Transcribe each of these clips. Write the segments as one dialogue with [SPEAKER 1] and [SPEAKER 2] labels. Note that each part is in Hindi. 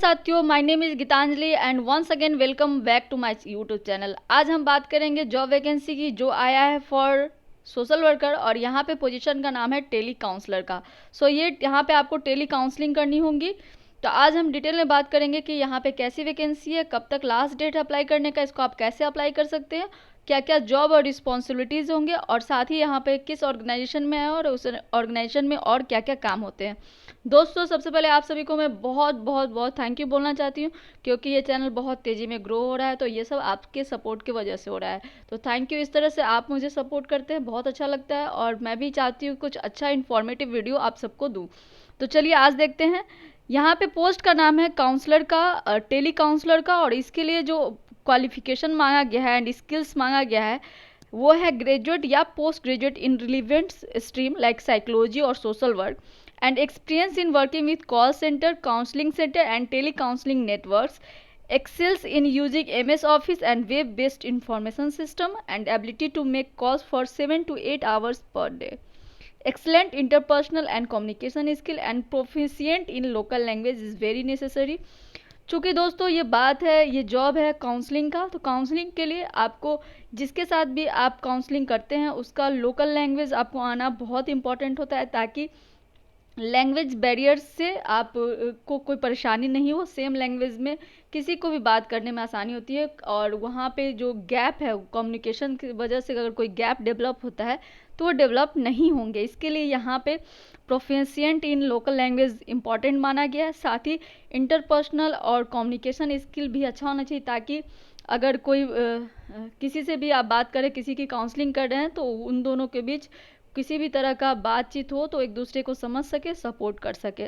[SPEAKER 1] साथियों, my name is Geetanjali and once again welcome back to my YouTube channel. आज हम बात करेंगे जॉब वैकेंसी की जो आया है फॉर सोशल वर्कर, और यहाँ पे पोजीशन का नाम है टेली काउंसलर का। ये यहाँ पे आपको टेली काउंसलिंग करनी होगी। तो आज हम डिटेल में बात करेंगे कि यहाँ पे कैसी वैकेंसी है, कब तक लास्ट डेट है अप्लाई करने का, इसको आप कैसे अप्लाई कर सकते हैं, क्या क्या जॉब और रिस्पॉन्सिबिलिटीज़ होंगे, और साथ ही यहाँ पे किस ऑर्गेनाइजेशन में है और उस ऑर्गेनाइजेशन में और क्या क्या काम होते हैं। दोस्तों, सबसे पहले आप सभी को मैं बहुत बहुत बहुत थैंक यू बोलना चाहती हूँ, क्योंकि ये चैनल बहुत तेज़ी में ग्रो हो रहा है। तो ये सब आपके सपोर्ट की वजह से हो रहा है। तो थैंक यू, इस तरह से आप मुझे सपोर्ट करते हैं, बहुत अच्छा लगता है। और मैं भी चाहती हूँ कुछ अच्छा इन्फॉर्मेटिव वीडियो आप सबको दूँ। तो चलिए आज देखते हैं। यहाँ पे पोस्ट का नाम है काउंसलर का, टेली काउंसलर का, और इसके लिए जो क्वालिफिकेशन मांगा गया है एंड स्किल्स मांगा गया है वो है ग्रेजुएट या post graduate in relevant stream like psychology और social work, and experience in working with call center, counseling center and tele-counseling networks, excels in using MS Office and web-based information system, and ability to make calls for 7 to 8 hours per day. Excellent interpersonal and communication skill and proficient in local language is very necessary. चूँकि दोस्तों ये बात है, ये जॉब है काउंसलिंग का, तो काउंसलिंग के लिए आपको जिसके साथ भी आप काउंसलिंग करते हैं उसका लोकल लैंग्वेज आपको आना बहुत इंपॉर्टेंट होता है, ताकि लैंग्वेज बैरियर्स से आप को कोई परेशानी नहीं हो। सेम लैंग्वेज में किसी को भी बात करने में आसानी होती है, और वहाँ पे जो गैप है कम्युनिकेशन की वजह से अगर कोई गैप डेवलप होता है तो वो डेवलप नहीं होंगे। इसके लिए यहाँ पे प्रोफिशिएंट इन लोकल लैंग्वेज इंपॉर्टेंट माना गया है। साथ ही इंटरपर्सनल और कम्युनिकेशन स्किल भी अच्छा होना चाहिए, ताकि अगर कोई किसी से भी आप बात करें, किसी की काउंसलिंग कर रहे हैं, तो उन दोनों के बीच किसी भी तरह का बातचीत हो तो एक दूसरे को समझ सके, सपोर्ट कर सके।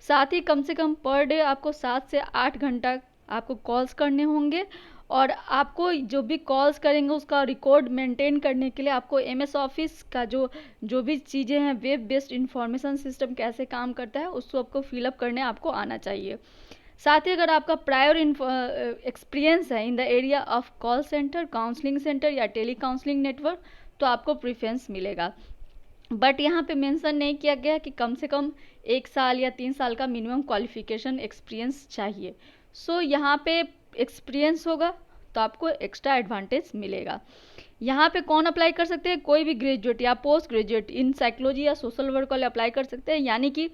[SPEAKER 1] साथ ही कम से कम पर डे आपको 7 से 8 घंटा आपको कॉल्स करने होंगे, और आपको जो भी कॉल्स करेंगे उसका रिकॉर्ड मेंटेन करने के लिए आपको MS ऑफिस का जो भी चीज़ें हैं, वेब बेस्ड इंफॉर्मेशन सिस्टम कैसे काम करता है उसको आपको फिलअप करने आपको आना चाहिए। साथ ही अगर आपका प्रायर एक्सपीरियंस है in the area of call centre, counselling centre या टेली काउंसलिंग नेटवर्क, तो आपको प्रेफरेंस मिलेगा। बट यहाँ पे मेंशन नहीं किया गया कि कम से कम 1 साल या 3 साल का मिनिमम क्वालिफिकेशन एक्सपीरियंस चाहिए। यहाँ पे एक्सपीरियंस होगा तो आपको एक्स्ट्रा एडवांटेज मिलेगा। यहाँ पे कौन अप्लाई कर सकते हैं? कोई भी ग्रेजुएट या पोस्ट ग्रेजुएट इन साइकोलॉजी या सोशल वर्क वाले अप्लाई कर सकते हैं। यानी कि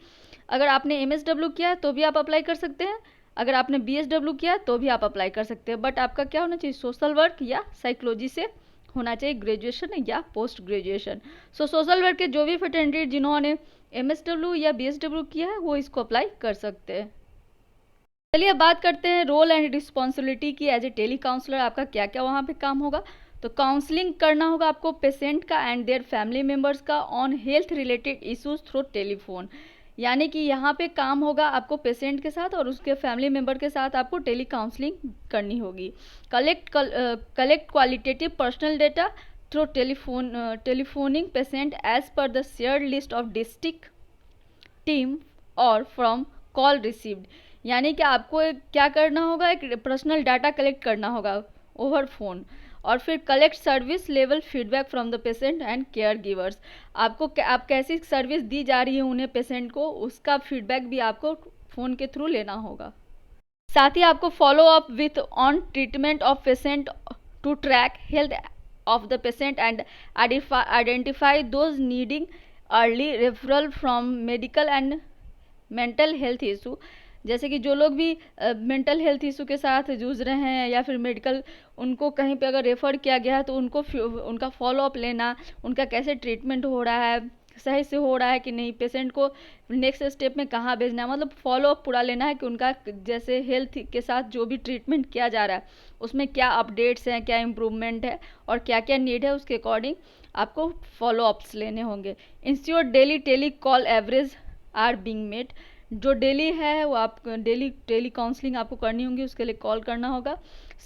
[SPEAKER 1] अगर आपने MSW किया है तो भी आप अप्लाई कर सकते हैं, अगर आपने BSW किया तो भी आप अप्लाई कर सकते हैं। बट आपका क्या होना चाहिए? सोशल वर्क या साइकोलॉजी से होना चाहिए, ग्रेजुएशन या पोस्ट ग्रेजुएशन। सोशल वर्क के जो भी फैकल्टी जिन्होंने MSW या BSW किया है वो इसको अप्लाई कर सकते हैं। चलिए अब बात करते हैं रोल एंड रिस्पॉन्सिबिलिटी की। एज ए टेली काउंसलर आपका क्या क्या वहाँ पे काम होगा। तो काउंसलिंग करना होगा आपको पेशेंट का एंड देयर फैमिली मेम्बर्स का on health related issues through telephone. यानी कि यहाँ पे काम होगा आपको पेशेंट के साथ और उसके फैमिली मेम्बर के साथ आपको टेली काउंसलिंग करनी होगी। Collect qualitative personal data through telephoning patient as per the shared list of district team और फ्रॉम कॉल रिसीव्ड। यानी कि आपको क्या करना होगा? एक पर्सनल डाटा कलेक्ट करना होगा ओवर फोन, और फिर collect service level feedback from the patient and care givers. आपको आप कैसी सर्विस दी जा रही है उन्हें पेशेंट को, उसका फीडबैक भी आपको फ़ोन के थ्रू लेना होगा। साथ ही आपको follow up with on treatment of patient to track health of the patient and identify those needing early referral from medical and mental health issue. जैसे कि जो लोग भी मेंटल हेल्थ इशू के साथ जूझ रहे हैं या फिर मेडिकल, उनको कहीं पे अगर रेफ़र किया गया है तो उनको उनका फॉलोअप लेना, उनका कैसे ट्रीटमेंट हो रहा है, सही से हो रहा है कि नहीं, पेशेंट को नेक्स्ट स्टेप में कहाँ भेजना है, मतलब फॉलोअप पूरा लेना है कि उनका जैसे हेल्थ के साथ जो भी ट्रीटमेंट किया जा रहा है उसमें क्या अपडेट्स हैं, क्या इम्प्रूवमेंट है और क्या क्या नीड है, उसके अकॉर्डिंग आपको फॉलोअप्स लेने होंगे। Ensure daily tele call average are being made. जो डेली है वो आप डेली काउंसलिंग आपको करनी होगी, उसके लिए कॉल करना होगा।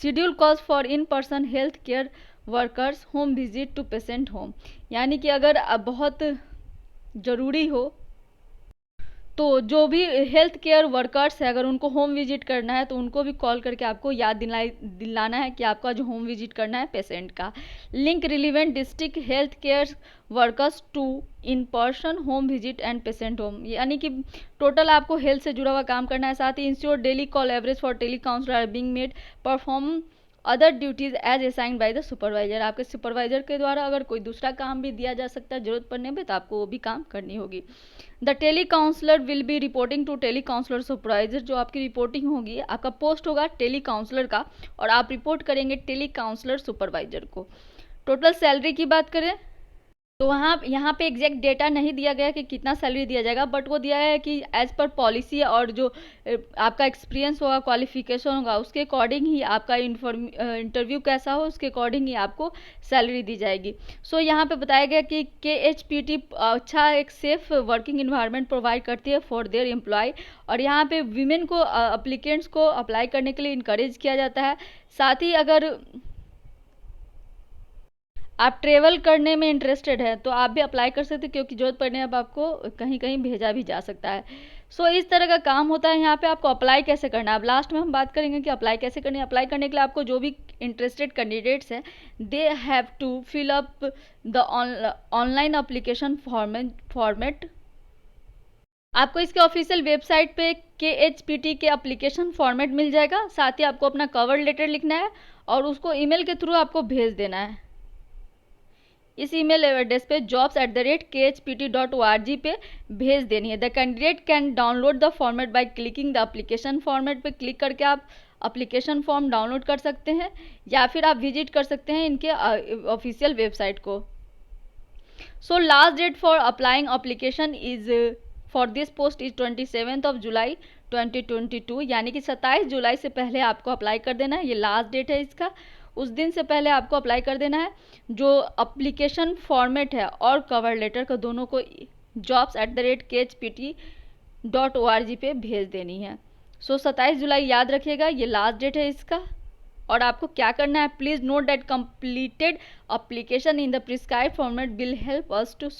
[SPEAKER 1] Schedule calls for in person health care workers home visit to patient home. यानी कि अगर बहुत ज़रूरी हो तो जो भी हेल्थ केयर वर्कर्स है, अगर उनको होम विजिट करना है तो उनको भी कॉल करके आपको याद दिलाना है कि आपका जो होम विजिट करना है पेशेंट का। Link relevant district health care workers to in person home visit and patient home, यानी कि टोटल आपको हेल्थ से जुड़ा हुआ काम करना है। साथ ही ensure daily call average for tele counsellor are being made perform other duties as assigned by the supervisor. आपके सुपरवाइजर के द्वारा अगर कोई दूसरा काम भी दिया जा सकता है जरूरत पड़ने पे, तो आपको वो भी काम करनी होगी। The tele counsellor will be reporting to tele counsellor supervisor, जो आपकी रिपोर्टिंग होगी, आपका पोस्ट होगा टेली काउंसलर का और आप रिपोर्ट करेंगे टेली काउंसलर सुपरवाइजर को। टोटल सैलरी की बात करें तो वहाँ यहाँ पे एग्जैक्ट डेटा नहीं दिया गया कि कितना सैलरी दिया जाएगा, बट वो दिया है कि एज पर पॉलिसी और जो आपका एक्सपीरियंस होगा, क्वालिफिकेशन होगा, उसके अकॉर्डिंग ही आपका इंटरव्यू कैसा हो उसके अकॉर्डिंग ही आपको सैलरी दी जाएगी। सो यहाँ पे बताया गया कि KHPT अच्छा एक सेफ वर्किंग इन्वायरमेंट प्रोवाइड करती है फॉर देयर एम्प्लॉय, और यहाँ पे वीमेन को अप्लीकेंट्स को अप्लाई करने के लिए इंकरेज किया जाता है। साथ ही अगर आप ट्रेवल करने में इंटरेस्टेड है तो आप भी अप्लाई कर सकते हैं, क्योंकि जरूरत पड़ने अब आपको कहीं कहीं भेजा भी जा सकता है। सो इस तरह का काम होता है। यहाँ पे आपको अप्लाई कैसे करना है, अब लास्ट में हम बात करेंगे कि अप्लाई कैसे करनी है। अप्लाई करने के लिए आपको जो भी इंटरेस्टेड कैंडिडेट्स हैं they have to fill up the online application format. आपको इसके ऑफिशियल वेबसाइट पे KHPT के एप्लीकेशन फॉर्मेट मिल जाएगा। साथ ही आपको अपना कवर लेटर लिखना है और उसको ईमेल के थ्रू आपको भेज देना है। इस ईमेल एड्रेस पे jobs@khpt.org पे भेज देनी है। The candidate can download the format by clicking the application format पे क्लिक करके आप एप्लीकेशन फॉर्म डाउनलोड कर सकते हैं, या फिर आप विजिट कर सकते हैं इनके ऑफिशियल वेबसाइट को। So last date for applying application is for this post is 27 July 2022, यानी कि 27 जुलाई से पहले आपको अप्लाई कर देना है। ये लास्ट डेट है इसका, उस दिन से पहले आपको अप्लाई कर देना है। जो एप्लीकेशन फॉर्मेट है और कवर लेटर का दोनों को jobs@khpt.org पे भेज देनी है। सो 27 जुलाई याद रखिएगा, ये लास्ट डेट है इसका। और आपको क्या करना है, please note that completed application in the prescribed format will help us to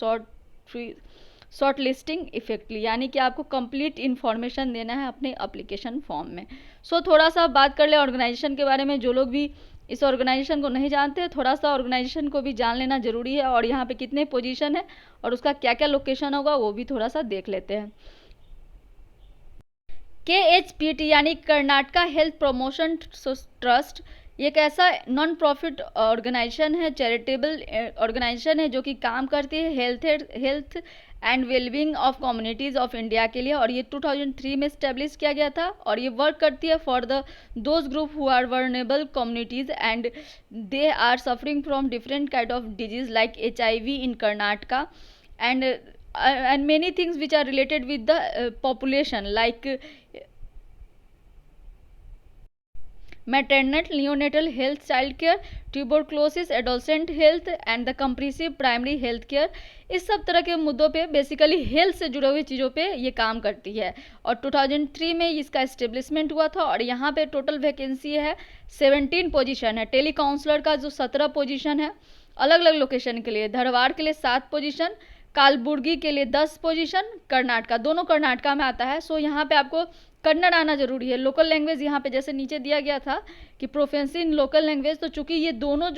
[SPEAKER 1] short listing effectively, यानी कि आपको कंप्लीट इन्फॉर्मेशन देना है अपने एप्लीकेशन फॉर्म में। सो थोड़ा सा बात कर ले ऑर्गेनाइजेशन के बारे में। जो लोग भी इस ऑर्गेनाइजेशन को नहीं जानते हैं, थोड़ा सा ऑर्गेनाइजेशन को भी जान लेना जरूरी है, और यहाँ पे कितने पोजीशन है और उसका क्या क्या लोकेशन होगा वो भी थोड़ा सा देख लेते हैं। KHPT यानी कर्नाटका हेल्थ प्रमोशन ट्रस्ट, एक ऐसा नॉन प्रॉफिट ऑर्गेनाइजेशन है, चैरिटेबल ऑर्गेनाइजेशन है जो कि काम करती है health and wellbeing of communities of India के लिए, और ये 2003 में स्टैब्लिश किया गया था। और ये वर्क करती है for the those group who are vulnerable communities and they are suffering from different kind of disease like HIV in Karnataka and many things which are related with the population like maternal neonatal health, child care, tuberculosis, adolescent health and the comprehensive primary health care। इस सब तरह के मुद्दों पे बेसिकली हेल्थ से जुड़े हुई चीज़ों पे ये काम करती है, और 2003 में इसका इस्टेब्लिशमेंट हुआ था। और यहाँ पे टोटल वैकेंसी है 17 पोजीशन है। टेली काउंसलर का जो 17 पोजीशन है अलग अलग लोकेशन के लिए, धरवाड़ के लिए 7 पोजीशन, कालबुर्गी के लिए 10 पोजीशन, कर्नाटका, दोनों कर्नाटका में आता है। सो यहाँ पे आपको कन्नड़ आना जरूरी है। लोकल लैंग्वेज यहाँ पे जैसे नीचे दिया गया था कि प्रोफेंसी इन लोकल लैंग्वेज, तो चूंकि ये दोनों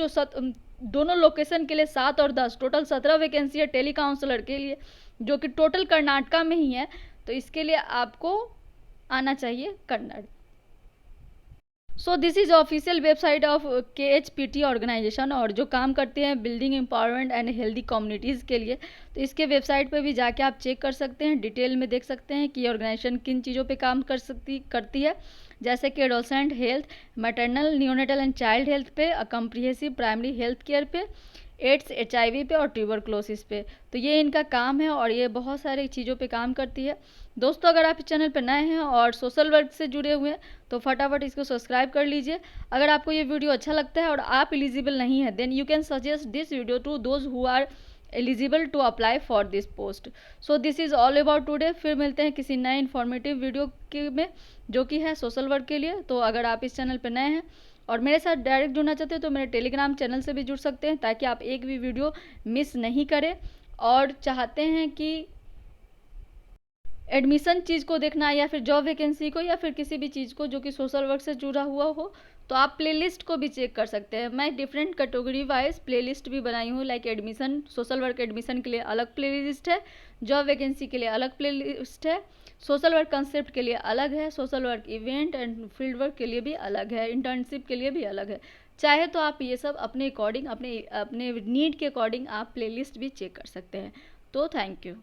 [SPEAKER 1] दोनों लोकेशन के लिए 7 और 10 टोटल 17 वैकेंसी है टेली काउंसलर के लिए, जो कि टोटल कर्नाटका में ही है, तो इसके लिए आपको आना चाहिए Kannada. So this is official website of KHPT organisation, और जो काम करते हैं building empowerment and healthy communities के लिए, तो इसके वेबसाइट पे भी जाके आप चेक कर सकते हैं, डिटेल में देख सकते हैं कि ऑर्गेनाइजेशन किन चीज़ों पे काम करती है, जैसे कि adolescent health, maternal neonatal and child health पे, कम्प्रिहेंसिव प्राइमरी हेल्थ केयर पे, एड्स HIV पे और ट्यूबरक्लोसिस पे। तो ये इनका काम है और ये बहुत सारी चीज़ों पे काम करती है। दोस्तों, अगर आप इस चैनल पर नए हैं और सोशल वर्क से जुड़े हुए हैं तो फटाफट इसको सब्सक्राइब कर लीजिए। अगर आपको ये वीडियो अच्छा लगता है और आप एलिजिबल नहीं है, then you can suggest this video to those who are eligible to apply for this post. So this is all about today. फिर मिलते हैं किसी नए इन्फॉर्मेटिव वीडियो के में, जो कि है सोशल वर्क के लिए। तो अगर आप इस चैनल पर नए हैं और मेरे साथ डायरेक्ट जुड़ना चाहते हैं तो मेरे टेलीग्राम चैनल से भी जुड़ सकते हैं, ताकि आप एक भी वीडियो मिस नहीं करें। और चाहते हैं कि एडमिशन चीज़ को देखना है या फिर जॉब वैकेंसी को या फिर किसी भी चीज़ को जो कि सोशल वर्क से जुड़ा हुआ हो, तो आप प्लेलिस्ट को भी चेक कर सकते हैं। मैं डिफरेंट कैटेगरी वाइज प्लेलिस्ट भी बनाई हूँ, like admission, social work admission के लिए अलग प्लेलिस्ट है, जॉब वैकेंसी के लिए अलग प्लेलिस्ट है, सोशल वर्क कंसेप्ट के लिए अलग है, social work event and field work के लिए भी अलग है, इंटर्नशिप के लिए भी अलग है। चाहे तो आप ये सब अपने अकॉर्डिंग, अपने नीड के अकॉर्डिंग आप प्लेलिस्ट भी चेक कर सकते हैं। तो थैंक यू।